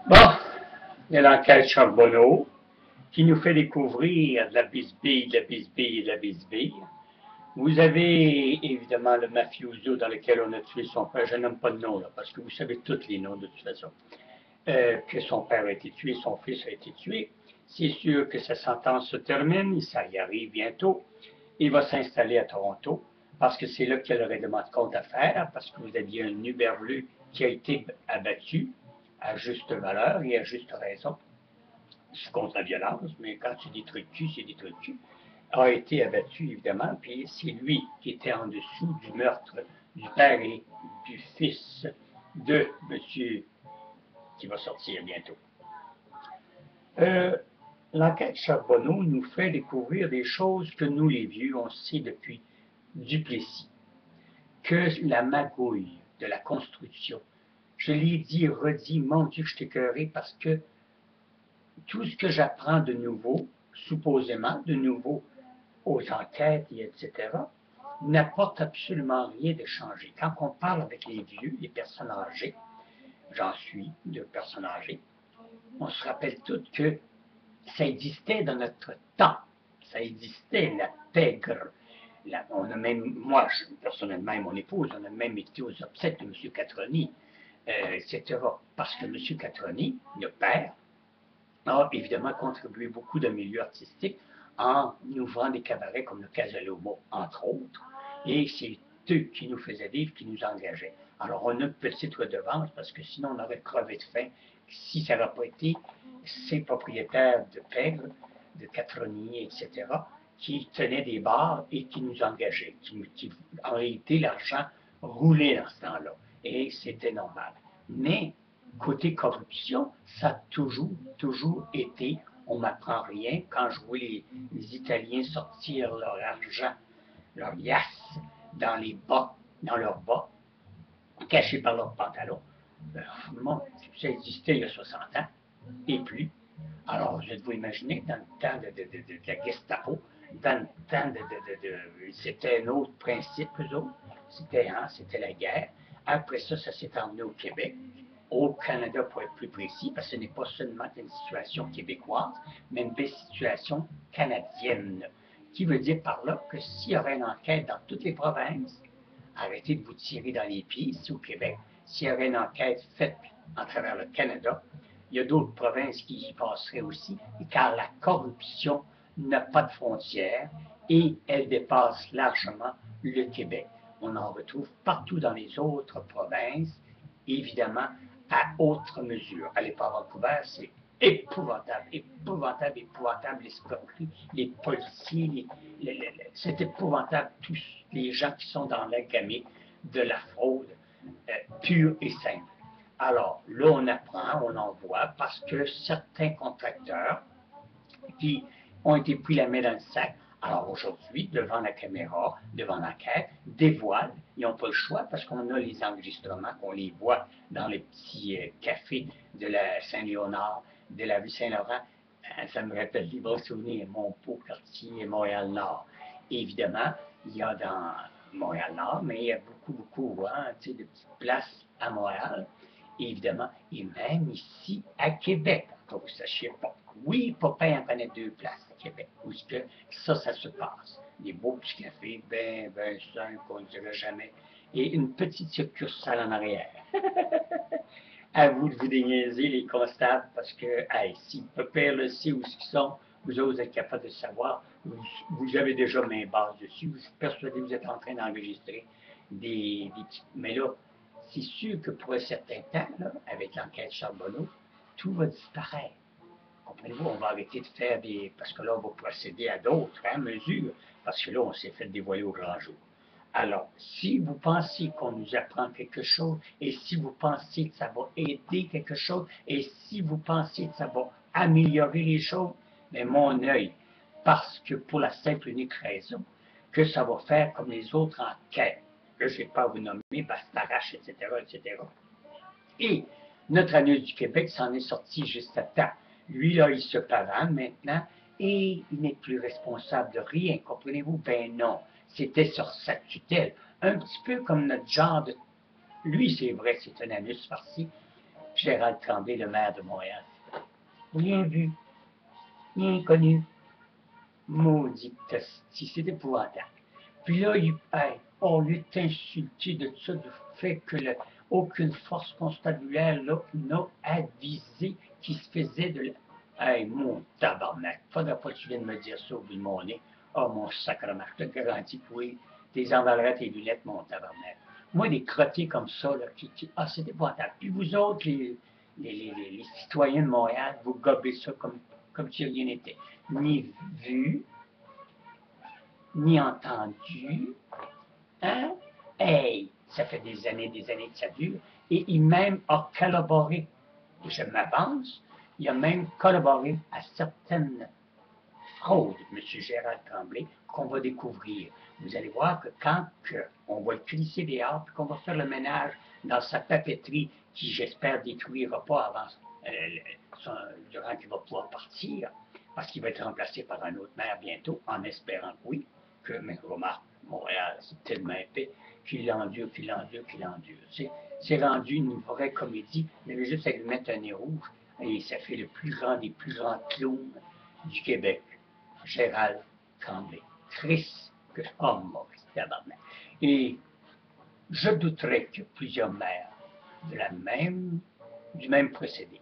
Bon, il y a l'enquête Charbonneau qui nous fait découvrir de la bisbille, de la bisbille, de la bisbille. Vous avez évidemment le mafioso dans lequel on a tué son père. Je nomme pas de nom là, parce que vous savez tous les noms de toute façon. Que son père a été tué, son fils a été tué. C'est sûr que sa sentence se termine, ça y arrive bientôt. Il va s'installer à Toronto parce que c'est là qu'il y a le règlement de compte à faire, parce que vous aviez un Uberlu qui a été abattu à juste valeur et à juste raison. C'est contre la violence, mais quand tu dis truc de cul, c'est des trucs de cul. A été abattu, évidemment, puis c'est lui qui était en dessous du meurtre du père et du fils de monsieur qui va sortir bientôt. Euh, L'enquête Charbonneau nous fait découvrir des choses que nous, les vieux, on sait depuis Duplessis, que la magouille de la construction. Je l'ai dit et redit, mon Dieu, je t'écœurais parce que tout ce que j'apprends de nouveau, supposément de nouveau, aux enquêtes, et etc., n'apporte absolument rien de changé. Quand on parle avec les vieux, les personnes âgées, j'en suis de personnes âgées, on se rappelle toutes que ça existait dans notre temps. Ça existait, la pègre. On a même, moi, personnellement, et mon épouse, on a même été aux obsèques de M. Catroni, etc. Parce que M. Catroni, le père, a évidemment contribué beaucoup dans le milieu artistique en ouvrant des cabarets comme le Casalomo, entre autres. Et c'est eux qui nous faisaient vivre, qui nous engageaient. Alors, on a une petite redevance parce que sinon, on aurait crevé de faim si ça n'avait pas été ces propriétaires de pègres, de catronniers, etc., qui tenaient des bars et qui nous engageaient. En réalité, l'argent roulait dans ce temps-là. Et c'était normal. Mais côté corruption, ça a toujours été, on m'apprend rien. Quand je vois les Italiens sortir leur argent, leur yasse, dans les bas, dans leurs bas, cachés par leurs pantalons, bon, ça existait il y a 60 ans et plus. Alors, vous êtes-vous imaginer, dans le temps de la Gestapo, dans le temps c'était un autre principe, eux autres. C'était la guerre. Après ça, ça s'est emmené au Québec, au Canada pour être plus précis, parce que ce n'est pas seulement une situation québécoise, mais une situation canadienne. Qui veut dire par là que s'il y aurait une enquête dans toutes les provinces, arrêtez de vous tirer dans les pieds ici au Québec, s'il y aurait une enquête faite à travers le Canada, il y a d'autres provinces qui y passeraient aussi, car la corruption n'a pas de frontières et elle dépasse largement le Québec. On en retrouve partout dans les autres provinces, évidemment, à autre mesure. Allez pas à Vancouver, c'est épouvantable, épouvantable, épouvantable, l'escroquerie, les policiers, c'est épouvantable, tous les gens qui sont dans la gamme de la fraude pure et simple. Alors, là, on apprend, on en voit, parce que certains contracteurs qui ont été pris la main dans le sac, alors aujourd'hui, devant la caméra, devant l'enquête, dévoilent, ils n'ont pas le choix parce qu'on a les enregistrements, qu'on les voit dans les petits cafés de la Saint-Léonard, de la rue Saint-Laurent. Ça me rappelle les bons souvenirs, Montpeau, quartier, Montréal-Nord. Évidemment, il y a dans Montréal-Nord, mais il y a beaucoup, de petites places à Montréal, évidemment, et même ici à Québec, que vous ne sachiez pas. Oui, Popin en connaît deux places à Québec, où que ça se passe. Des beaux petits cafés, ben simples, on ne dirait jamais. Et une petite succursale en arrière. À vous de vous déniaiser, les constables, parce que, hey, si Popin le sait où ils sont, vous autres êtes capables de savoir, vous avez déjà main basse dessus, vous êtes persuadé que vous êtes en train d'enregistrer des petits. Mais là, c'est sûr que pour un certain temps, là, avec l'enquête Charbonneau, tout va disparaître. Comprenez-vous, on va arrêter de faire des. Parce que là, on va procéder à d'autres mesures, parce que là, on s'est fait dévoiler au grand jour. Alors, si vous pensez qu'on nous apprend quelque chose, et si vous pensez que ça va aider quelque chose, et si vous pensez que ça va améliorer les choses, mais mon œil, parce que pour la simple et unique raison que ça va faire comme les autres enquêtes, que je ne vais pas vous nommer, Bastarache, etc., etc. Et notre anneau du Québec s'en est sorti juste à temps. Lui, là, il se pavane maintenant et il n'est plus responsable de rien. Comprenez-vous? Ben non. C'était sur sa tutelle. Un petit peu comme notre genre de. Lui, c'est vrai, c'est un anus farci. Gérald Tremblay, le maire de Montréal. Rien vu, rien connu. Maudit hostie, c'est épouvantable. Puis là, on lui est insulté de ça, du fait que aucune force constabulaire n'a avisé qu'il se faisait de la... Hey, mon tabarnak, faudrait pas que tu viennes me dire ça au bout de mon nez. Oh, mon sacrement, je te garantis que oui, t'es emballerais tes lunettes, mon tabarnak. Moi, des crottés comme ça, là, c'est épouvantable. Puis vous autres, les citoyens de Montréal, vous gobez ça comme si rien n'était. Ni vu, ni entendu. Hein? Hey, ça fait des années que ça dure. Et il même a collaboré, je m'avance, il a même collaboré à certaines fraudes, M. Gérald Tremblay, qu'on va découvrir. Vous allez voir que quand on va le crisser dehors, puis qu'on va faire le ménage dans sa papeterie, qui j'espère détruira pas avant durant qu'il va pouvoir partir, parce qu'il va être remplacé par un autre maire bientôt, en espérant que oui, mais remarque, Montréal, c'est tellement épais, qu'il l'endure. C'est rendu une vraie comédie, il avait juste à lui mettre un nez rouge, et ça fait le plus grand des plus grands clowns du Québec, Gérald Tremblay. Triste que... Oh, Maurice tabarnak. Et je douterais que plusieurs maires du même procédé